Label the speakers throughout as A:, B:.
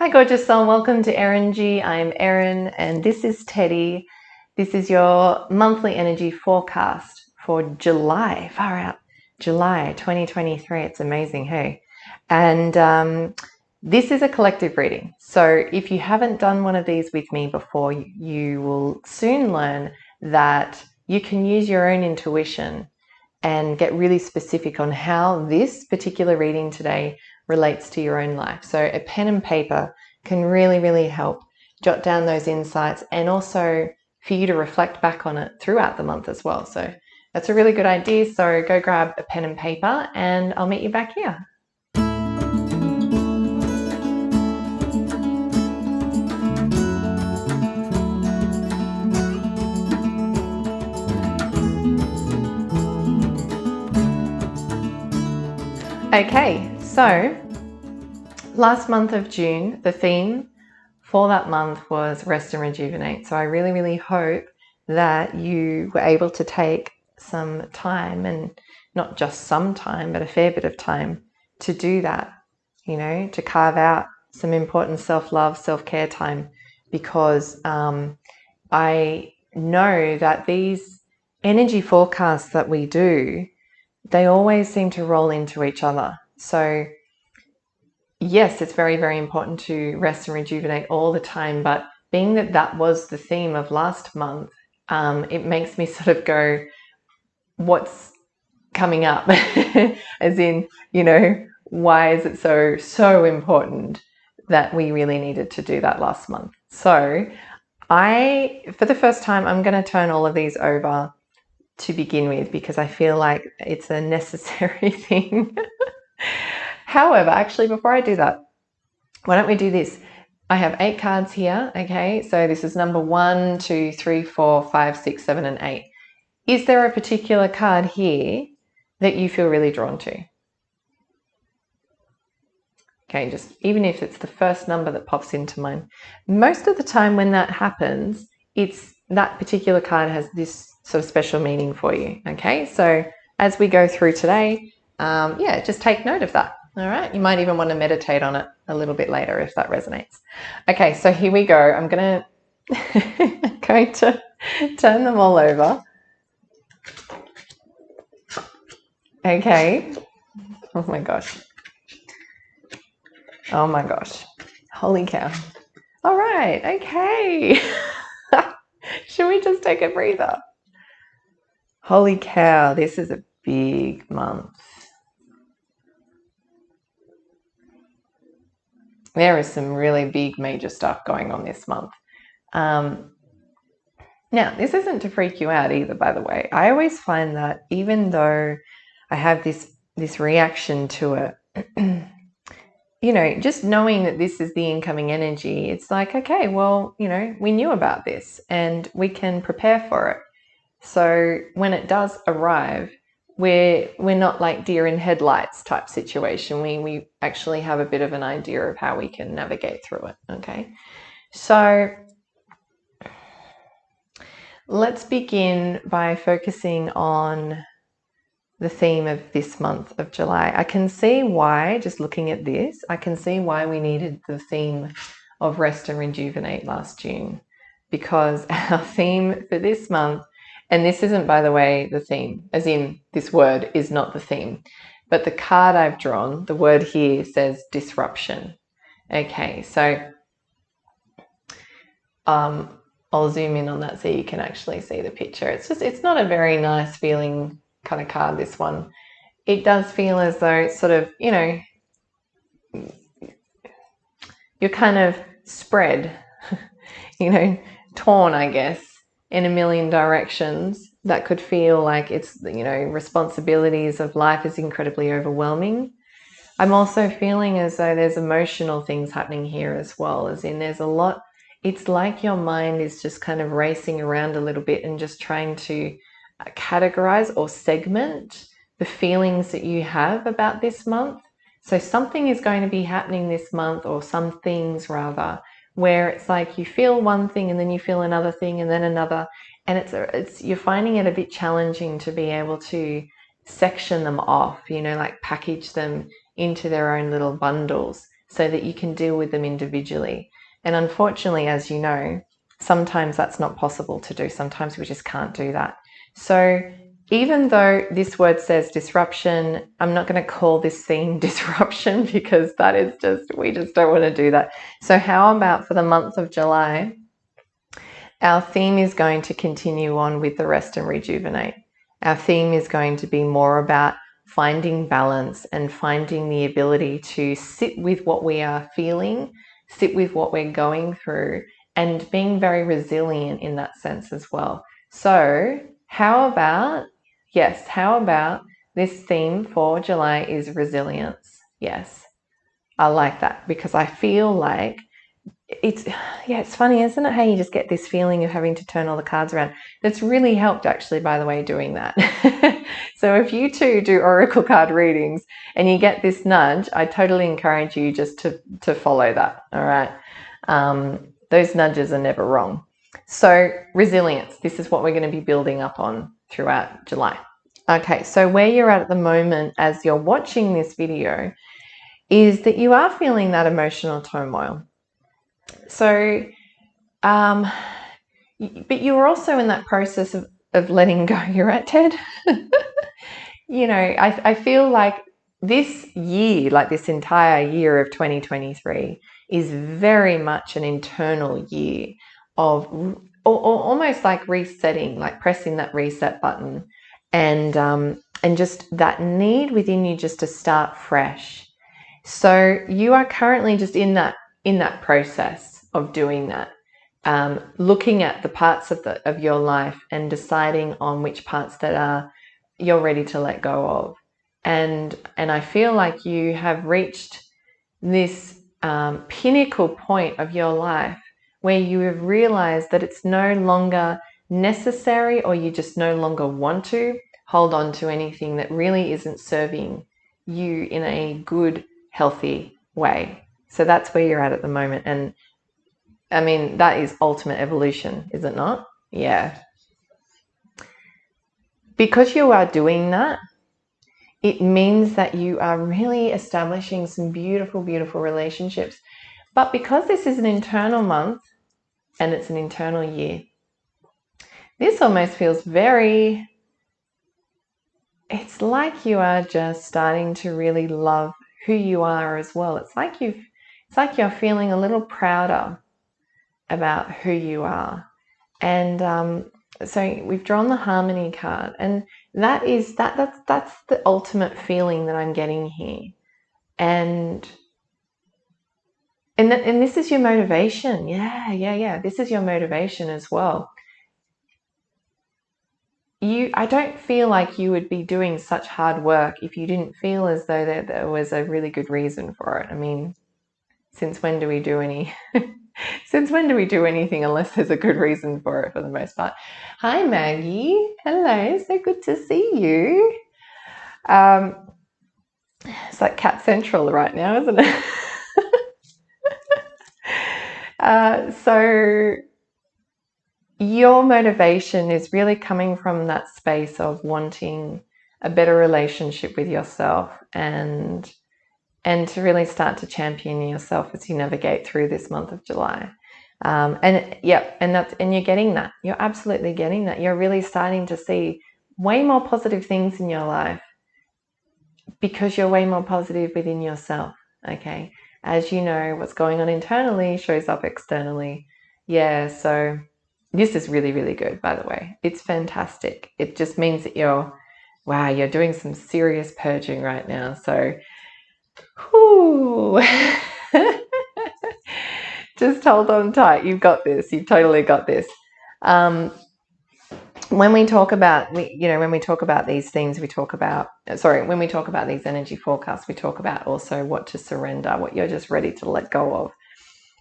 A: Hi, gorgeous soul. Welcome to Eringy. I'm Erin, and this is Teddy. This is your monthly energy forecast for July. Far out, July 2023. It's amazing, hey? And this is a collective reading. So if you haven't done one of these with me before, you will soon learn that you can use your own intuition and get really specific on how this particular reading today relates to your own life. So a pen and paper can really, really help jot down those insights and also for you to reflect back on it throughout the month as well. So that's a really good idea. So go grab a pen and paper and I'll meet you back here. Okay, so last month of June, the theme for that month was rest and rejuvenate. So I really, really hope that you were able to take some time, and not just some time, but a fair bit of time to do that, you know, to carve out some important self-love, self-care time, because I know that these energy forecasts that we do, they always seem to roll into each other. So yes, it's very, very important to rest and rejuvenate all the time, but being that that was the theme of last month, it makes me sort of go, what's coming up? As in, you know, why is it so important that we really needed to do that last month? So for the first time, I'm going to turn all of these over to begin with because I feel like it's a necessary thing. However, actually, before I do that, why don't we do this? I have 8 cards here, okay? So this is number 1, 2, 3, 4, 5, 6, 7, and 8. Is there a particular card here that you feel really drawn to? Okay, just even if it's the first number that pops into mind. Most of the time when that happens, it's that particular card has this sort of special meaning for you, okay? So as we go through today, yeah, just take note of that. All right, you might even want to meditate on it a little bit later if that resonates. Okay, so here we go. I'm going to turn them all over. Okay. Oh my gosh. Oh my gosh. Holy cow. All right, okay. Should we just take a breather? Holy cow, this is a big month. There is some really big major stuff going on this month. Now, this isn't to freak you out either, by the way. I always find that even though I have this reaction to it, you know, just knowing that this is the incoming energy, it's like, okay, well, you know, we knew about this and we can prepare for it. So when it does arrive, we're not like deer in headlights type situation. We actually have a bit of an idea of how we can navigate through it, okay? So let's begin by focusing on the theme of this month of July. I can see why, just looking at this, I can see why we needed the theme of rest and rejuvenate last June, because our theme for this month, and this isn't, by the way, the theme, as in this word is not the theme, but the card I've drawn, the word here says disruption. Okay, so I'll zoom in on that so you can actually see the picture. It's not a very nice feeling kind of card, this one. It does feel as though it's sort of, you know, you're kind of spread, you know, torn, I guess, in a million directions. That could feel like it's, you know, responsibilities of life is incredibly overwhelming. I'm also feeling as though there's emotional things happening here as well, as in there's a lot. It's like your mind is just kind of racing around a little bit and just trying to categorize or segment the feelings that you have about this month. So something is going to be happening this month, or some things rather, where it's like you feel one thing and then you feel another thing and then another, and it's you're finding it a bit challenging to be able to section them off, you know, like package them into their own little bundles. so that you can deal with them individually. And unfortunately, as you know, sometimes that's not possible to do. Sometimes we just can't do that. So even though this word says disruption, I'm not going to call this theme disruption because that is just, we just don't want to do that. So how about for the month of July, our theme is going to continue on with the rest and rejuvenate. Our theme is going to be more about finding balance and finding the ability to sit with what we are feeling, sit with what we're going through, and being very resilient in that sense as well. So how about this theme for July is resilience? Yes, I like that because I feel like it's funny, isn't it, how you just get this feeling of having to turn all the cards around. That's really helped, actually, by the way, doing that. So if you too do oracle card readings and you get this nudge, I totally encourage you just to follow that. All right, those nudges are never wrong. So resilience, this is what we're going to be building up on throughout July. Okay, so where you're at the moment as you're watching this video is that you are feeling that emotional turmoil. So, but you're also in that process of letting go. You're right, Ted? You know, I feel like this year, like this entire year of 2023, is very much an internal year of almost like resetting, like pressing that reset button, and just that need within you just to start fresh. So you are currently just in that process of doing that, looking at the parts of your life and deciding on which parts that you're ready to let go of. And I feel like you have reached this pinnacle point of your life where you have realized that it's no longer necessary, or you just no longer want to hold on to anything that really isn't serving you in a good, healthy way. So that's where you're at the moment. And I mean, that is ultimate evolution, is it not? Yeah. Because you are doing that, it means that you are really establishing some beautiful, beautiful relationships. But because this is an internal month and it's an internal year, this almost feels it's like you are just starting to really love who you are as well. It's like you're feeling a little prouder about who you are. And so we've drawn the harmony card, and that's the ultimate feeling that I'm getting here. And this is your motivation. Yeah. This is your motivation as well. I don't feel like you would be doing such hard work if you didn't feel as though there was a really good reason for it. I mean, since when do we do anything unless there's a good reason for it, for the most part? Hi, Maggie. Hello. So good to see you. It's like Cat Central right now, isn't it? So your motivation is really coming from that space of wanting a better relationship with yourself, and to really start to champion yourself as you navigate through this month of July. And you're getting that. You're absolutely getting that. You're really starting to see way more positive things in your life because you're way more positive within yourself. Okay. As you know, what's going on internally shows up externally. Yeah. So this is really, really good, by the way. It's fantastic. It just means that you're doing some serious purging right now. So, whoo. Just hold on tight. You've got this. You've totally got this. When we talk about these things, when we talk about these energy forecasts, we talk about also what to surrender, what you're just ready to let go of.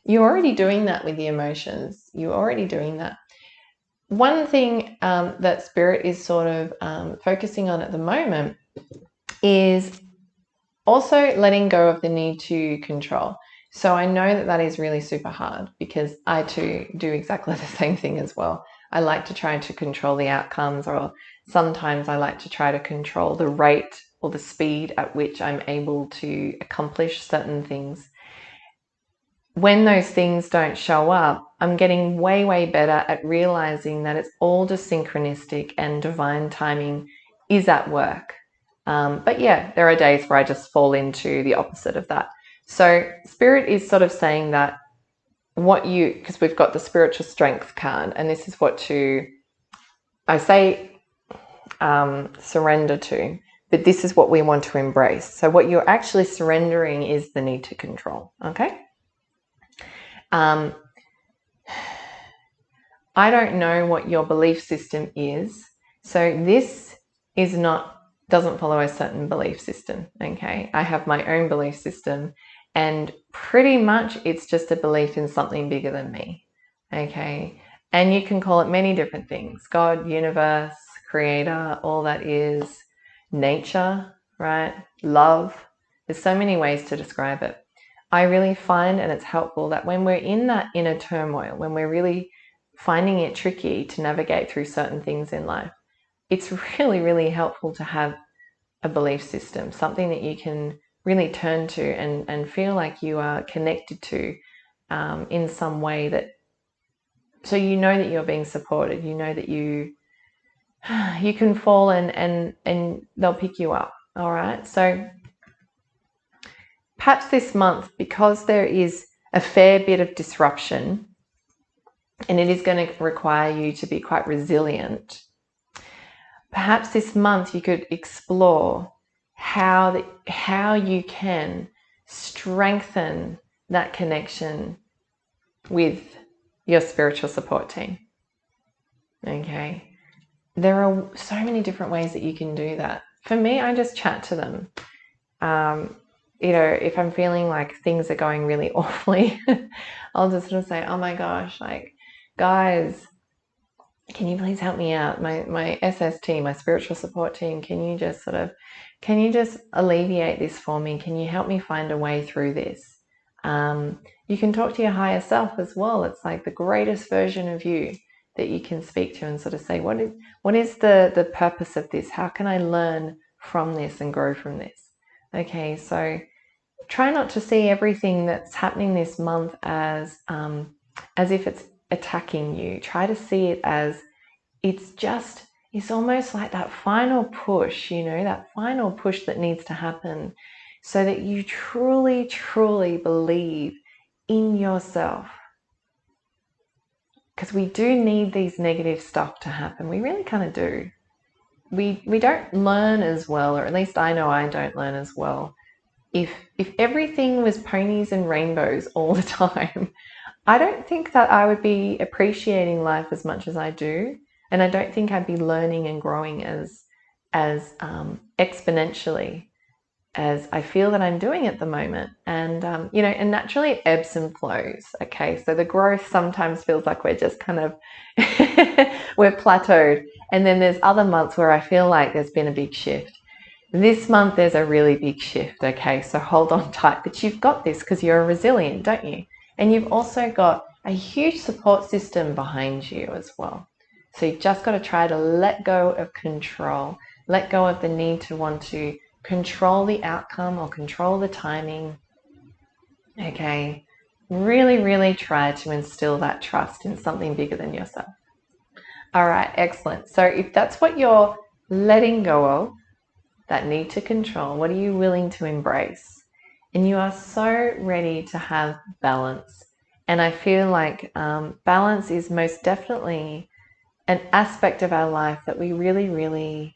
A: You're already doing that with the emotions. You're already doing that. One thing that Spirit is sort of focusing on at the moment is also letting go of the need to control. So I know that is really super hard because I too do exactly the same thing as well. I like to try to control the outcomes, or sometimes I like to try to control the rate or the speed at which I'm able to accomplish certain things. when those things don't show up, I'm getting way, way better at realizing that it's all just synchronistic and divine timing is at work. But yeah, there are days where I just fall into the opposite of that. So Spirit is sort of saying that because we've got the spiritual strength card, and this is I say surrender to, but this is what we want to embrace. So what you're actually surrendering is the need to control, okay? I don't know what your belief system is. So this doesn't follow a certain belief system, okay? I have my own belief system, and pretty much it's just a belief in something bigger than me, okay? And you can call it many different things: God, universe, creator, all that is, nature, right? Love. There's so many ways to describe it. I really find, and it's helpful, that when we're in that inner turmoil, when we're really finding it tricky to navigate through certain things in life, it's really, really helpful to have a belief system, something that you can really turn to and feel like you are connected to in some way, so you know that you're being supported, you know that you can fall and they'll pick you up. All right. So perhaps this month, because there is a fair bit of disruption and it is going to require you to be quite resilient, perhaps this month you could explore how you can strengthen that connection with your spiritual support team. Okay. There are so many different ways that you can do that. For me, I just chat to them. If I'm feeling like things are going really awfully, I'll just sort of say, oh my gosh, like, guys, can you please help me out? My SS team, my spiritual support team, can you just alleviate this for me? Can you help me find a way through this? You can talk to your higher self as well. It's like the greatest version of you that you can speak to and sort of say, what is the purpose of this? How can I learn from this and grow from this? Okay, so try not to see everything that's happening this month as if it's attacking you. Try to see it as it's almost like that final push, that final push that needs to happen so that you truly, truly believe in yourself. Because we do need these negative stuff to happen. We really kind of do. We don't learn as well, or at least I know I don't learn as well. If everything was ponies and rainbows all the time, I don't think that I would be appreciating life as much as I do. And I don't think I'd be learning and growing as exponentially as I feel that I'm doing at the moment. And, and naturally it ebbs and flows. Okay. So the growth sometimes feels like we're just kind of, we're plateaued. And then there's other months where I feel like there's been a big shift. This month, there's a really big shift. Okay. So hold on tight, but you've got this because you're resilient, don't you? And you've also got a huge support system behind you as well. So you've just got to try to let go of control, let go of the need to want to control the outcome or control the timing. Okay. Really, really try to instill that trust in something bigger than yourself. All right. Excellent. So if that's what you're letting go of, that need to control, what are you willing to embrace? And you are so ready to have balance. And I feel like balance is most definitely an aspect of our life that we really, really,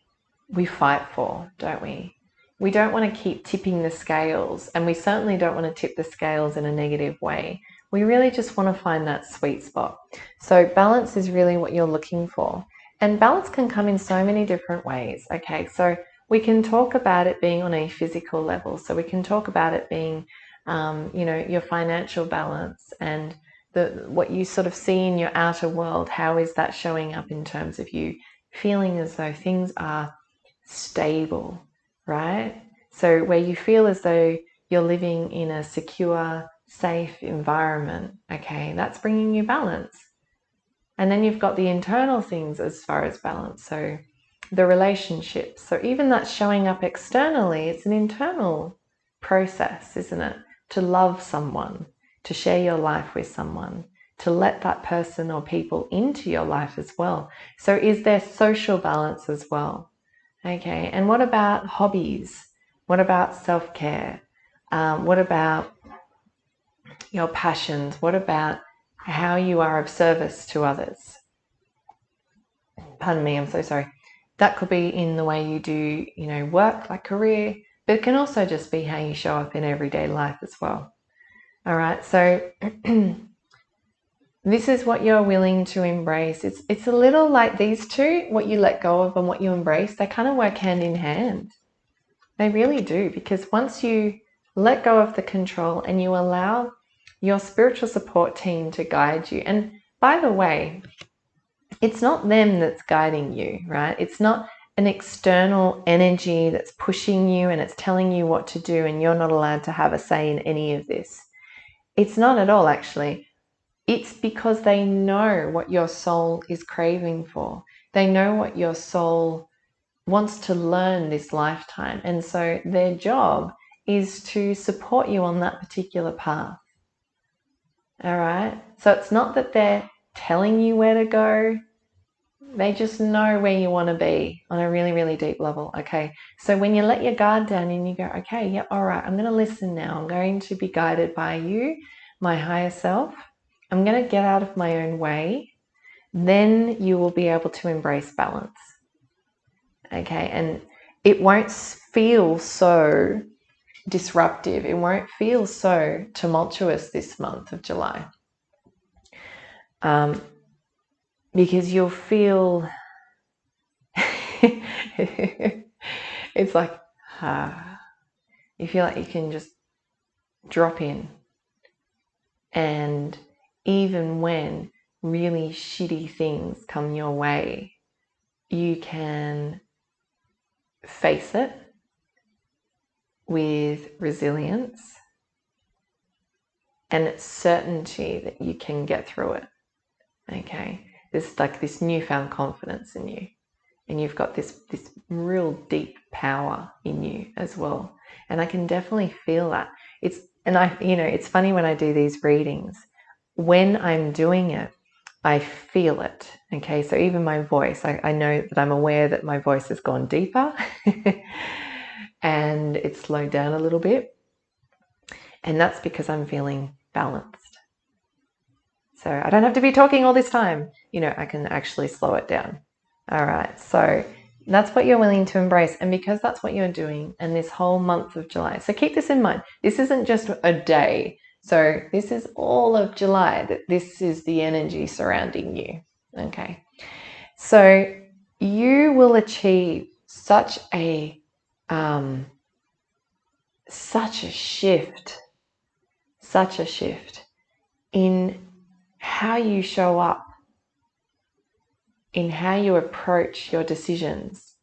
A: we fight for, don't we? We don't want to keep tipping the scales, and we certainly don't want to tip the scales in a negative way. We really just want to find that sweet spot. So balance is really what you're looking for. And balance can come in so many different ways. Okay, so we can talk about it being on a physical level. So we can talk about it being, your financial balance and what you sort of see in your outer world. How is that showing up in terms of you feeling as though things are stable, right? So where you feel as though you're living in a secure, safe environment, okay, that's bringing you balance. And then you've got the internal things as far as balance. So the relationships. So even that's showing up externally, it's an internal process, isn't it? To love someone, to share your life with someone, to let that person or people into your life as well. So is there social balance as well? Okay, and what about hobbies? What about self-care? What about your passions? What about how you are of service to others? Pardon me, I'm so sorry. That could be in the way you do, work, like career, but it can also just be how you show up in everyday life as well. All right, so this is what you're willing to embrace. It's a little like these two, what you let go of and what you embrace, they kind of work hand in hand. They really do, because once you let go of the control and you allow your spiritual support team to guide you, and by the way, it's not them that's guiding you, right? It's not an external energy that's pushing you and it's telling you what to do and you're not allowed to have a say in any of this. It's not at all, actually. It's because they know what your soul is craving for. They know what your soul wants to learn this lifetime. And so their job is to support you on that particular path. All right? So it's not that they're telling you where to go. They just know where you want to be on a really, really deep level. Okay. So when you let your guard down and you go, okay, yeah, all right, I'm going to listen now. I'm going to be guided by you, my higher self. I'm going to get out of my own way. Then you will be able to embrace balance. Okay. And it won't feel so disruptive. It won't feel so tumultuous this month of July. Because you'll feel it's like you feel like you can just drop in, and even when really shitty things come your way, you can face it with resilience and certainty that you can get through it. Okay, there's like this newfound confidence in you, and you've got this real deep power in you as well. And I can definitely feel that. It's funny when I do these readings, when I'm doing it, I feel it. Okay, so even my voice, I know that I'm aware that my voice has gone deeper and it's slowed down a little bit. And that's because I'm feeling balanced. So I don't have to be talking all this time. I can actually slow it down. All right. So that's what you're willing to embrace. And because that's what you're doing in this whole month of July. So keep this in mind. This isn't just a day. So this is all of July, that this is the energy surrounding you. Okay. So you will achieve such a shift in how you show up, in how you approach your decisions.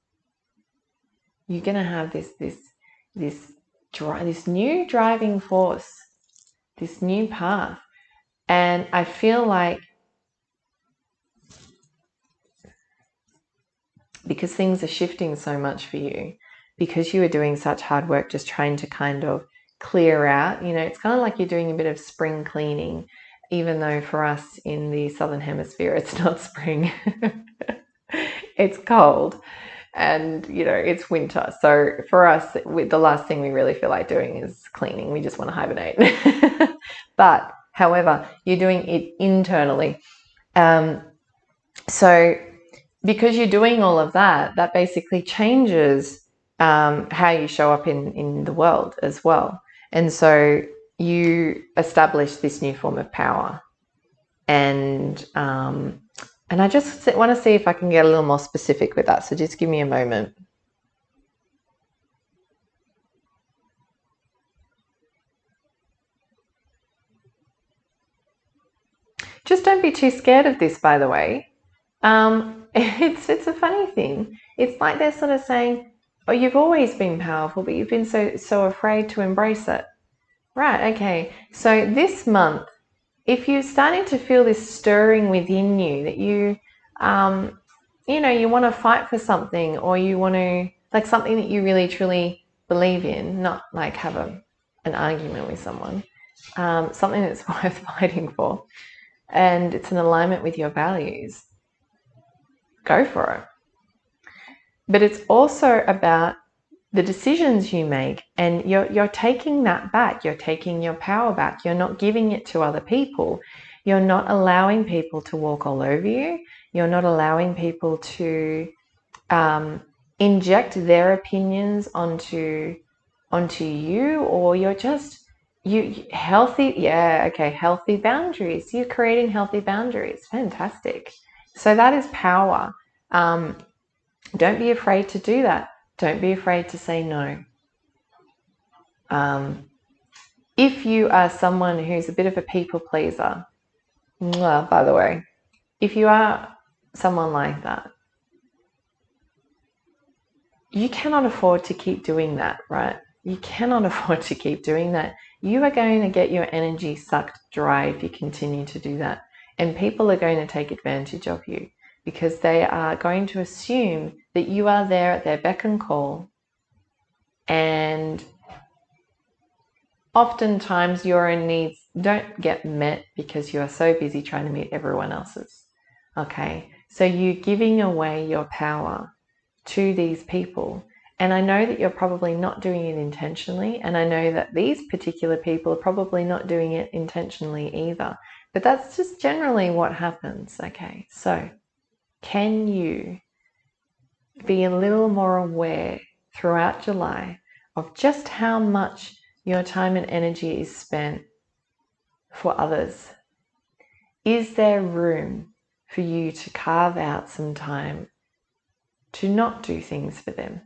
A: You're going to have this new driving force, this new path. And I feel like because things are shifting so much for you, because you are doing such hard work just trying to kind of clear out, it's kind of like you're doing a bit of spring cleaning, even though for us in the Southern Hemisphere, it's not spring. It's cold and, it's winter. So for us, the last thing we really feel like doing is cleaning. We just want to hibernate. But however, you're doing it internally. So because you're doing all of that, that basically changes how you show up in the world as well. And so you establish this new form of power. And I just want to see if I can get a little more specific with that. So just give me a moment. Just don't be too scared of this, by the way. It's a funny thing. It's like they're sort of saying, oh, you've always been powerful, but you've been so afraid to embrace it. Right, okay. So this month, if you're starting to feel this stirring within you, that you want to fight for something, or you want to, like something that you really truly believe in, not like have an argument with someone, something that's worth fighting for, and it's in alignment with your values, go for it. But it's also about the decisions you make, and you're taking that back. You're taking your power back. You're not giving it to other people. You're not allowing people to walk all over you. You're not allowing people to inject their opinions onto you, or you're just healthy boundaries. You're creating healthy boundaries. Fantastic. So that is power. Don't be afraid to do that. Don't be afraid to say no. If you are someone who's a bit of a people pleaser, by the way, if you are someone like that, you cannot afford to keep doing that, right? You cannot afford to keep doing that. You are going to get your energy sucked dry if you continue to do that. And people are going to take advantage of you because they are going to assume that you are there at their beck and call. And oftentimes your own needs don't get met because you are so busy trying to meet everyone else's. Okay, so you're giving away your power to these people. And I know that you're probably not doing it intentionally. And I know that these particular people are probably not doing it intentionally either. But that's just generally what happens. Okay, so can you be a little more aware throughout July of just how much your time and energy is spent for others? Is there room for you to carve out some time to not do things for them?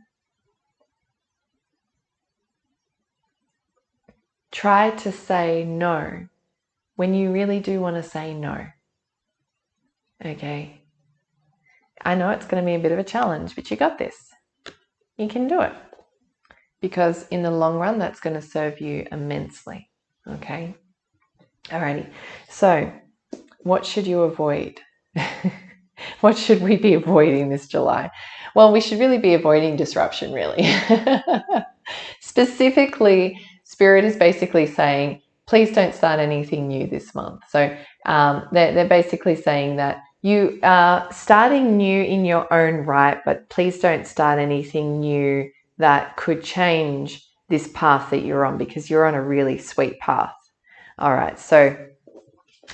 A: Try to say no when you really do want to say no. Okay? I know it's going to be a bit of a challenge, but you got this. You can do it. Because in the long run, that's going to serve you immensely. Okay? Alrighty. So, what should you avoid? What should we be avoiding this July? Well, we should really be avoiding disruption, really. Specifically, Spirit is basically saying, please don't start anything new this month. So they're basically saying that you are starting new in your own right, but please don't start anything new that could change this path that you're on, because you're on a really sweet path. All right, so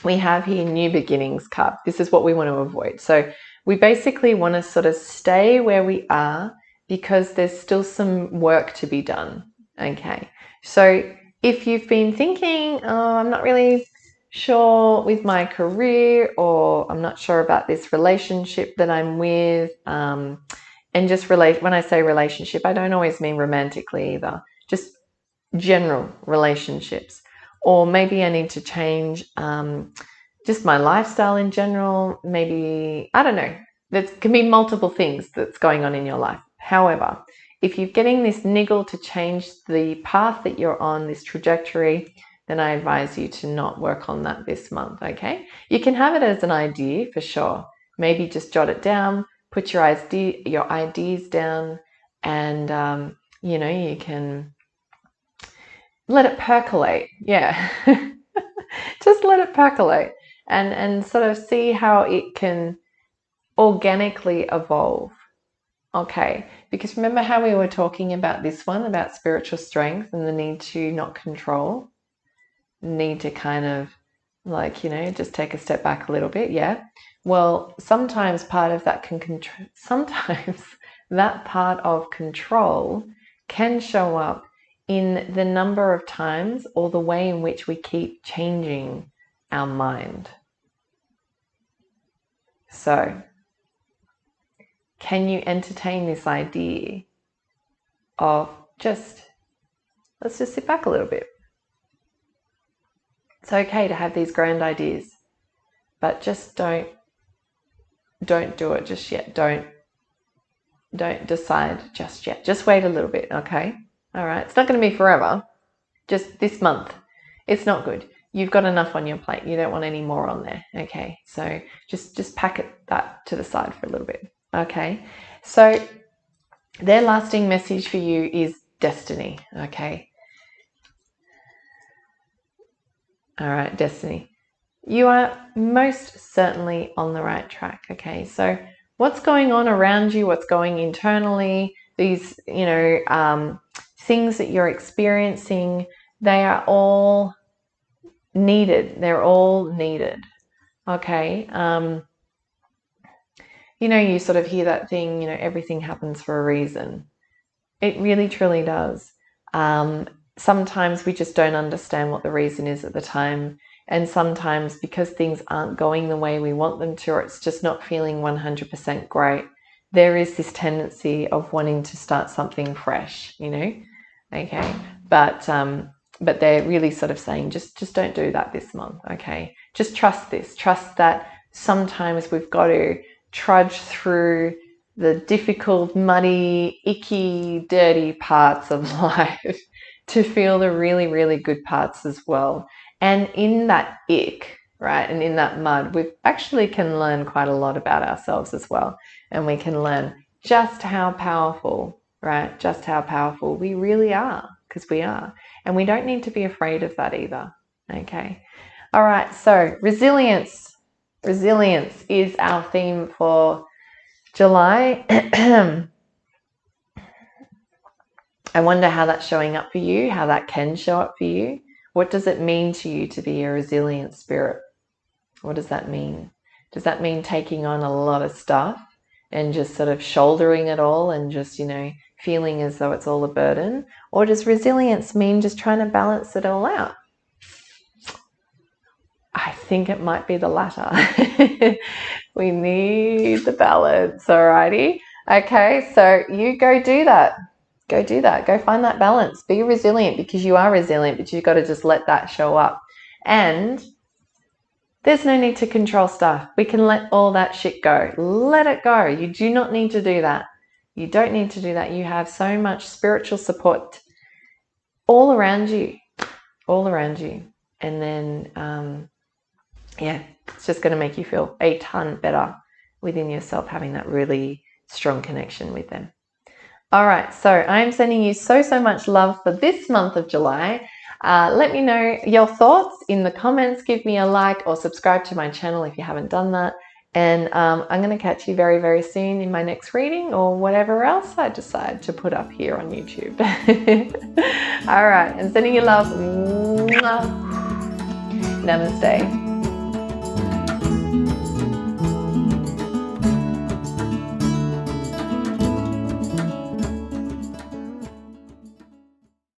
A: we have here new beginnings card. This is what we want to avoid. So we basically want to sort of stay where we are because there's still some work to be done. Okay, so if you've been thinking, oh, I'm not really sure with my career, or I'm not sure about this relationship that I'm with, and just when I say relationship, I don't always mean romantically either, just general relationships. Or maybe I need to change just my lifestyle in general. Maybe, I don't know. There can be multiple things that's going on in your life. However, if you're getting this niggle to change the path that you're on, this trajectory, then I advise you to not work on that this month, okay? You can have it as an idea for sure. Maybe just jot it down, put your ideas down, and, you can let it percolate. Yeah. Just let it percolate and sort of see how it can organically evolve. Okay, because remember how we were talking about this one, about spiritual strength and the need to not control, need to kind of just take a step back a little bit. Yeah. Well, sometimes part of that sometimes that part of control can show up in the number of times or the way in which we keep changing our mind. So, can you entertain this idea of let's just sit back a little bit? It's okay to have these grand ideas, but just don't do it just yet. Don't decide just yet. Just wait a little bit, okay? All right. It's not going to be forever. Just this month. It's not good. You've got enough on your plate. You don't want any more on there. Okay. So just pack that to the side for a little bit. Okay. So their lasting message for you is destiny. Okay. All right, Destiny. You are most certainly on the right track. Okay, so what's going on around you, what's going internally, these, things that you're experiencing, they are all needed. They're all needed. Okay. You sort of hear that thing, everything happens for a reason. It really, truly does. Sometimes we just don't understand what the reason is at the time. And sometimes because things aren't going the way we want them to, or it's just not feeling 100% great, there is this tendency of wanting to start something fresh, okay? But they're really sort of saying, just don't do that this month, okay? Just trust this. Trust that sometimes we've got to trudge through the difficult, muddy, icky, dirty parts of life to feel the really, really good parts as well. And in that ick, right, and in that mud, we actually can learn quite a lot about ourselves as well. And we can learn just how powerful, right, just how powerful we really are, because we are. And we don't need to be afraid of that either, okay? All right, so resilience. Resilience is our theme for July. I wonder how that's showing up for you, how that can show up for you. What does it mean to you to be a resilient spirit? What does that mean? Does that mean taking on a lot of stuff and just sort of shouldering it all and just, feeling as though it's all a burden? Or does resilience mean just trying to balance it all out? I think it might be the latter. We need the balance, alrighty? Okay, so you go do that. Go do that. Go find that balance. Be resilient, because you are resilient, but you've got to just let that show up. And there's no need to control stuff. We can let all that shit go. Let it go. You do not need to do that. You don't need to do that. You have so much spiritual support all around you. All around you. And then, it's just going to make you feel a ton better within yourself, having that really strong connection with them. All right, so I'm sending you so much love for this month of July. Let me know your thoughts in the comments. Give me a like or subscribe to my channel if you haven't done that. And I'm going to catch you very, very soon in my next reading or whatever else I decide to put up here on YouTube. All right, I'm sending you love. Namaste.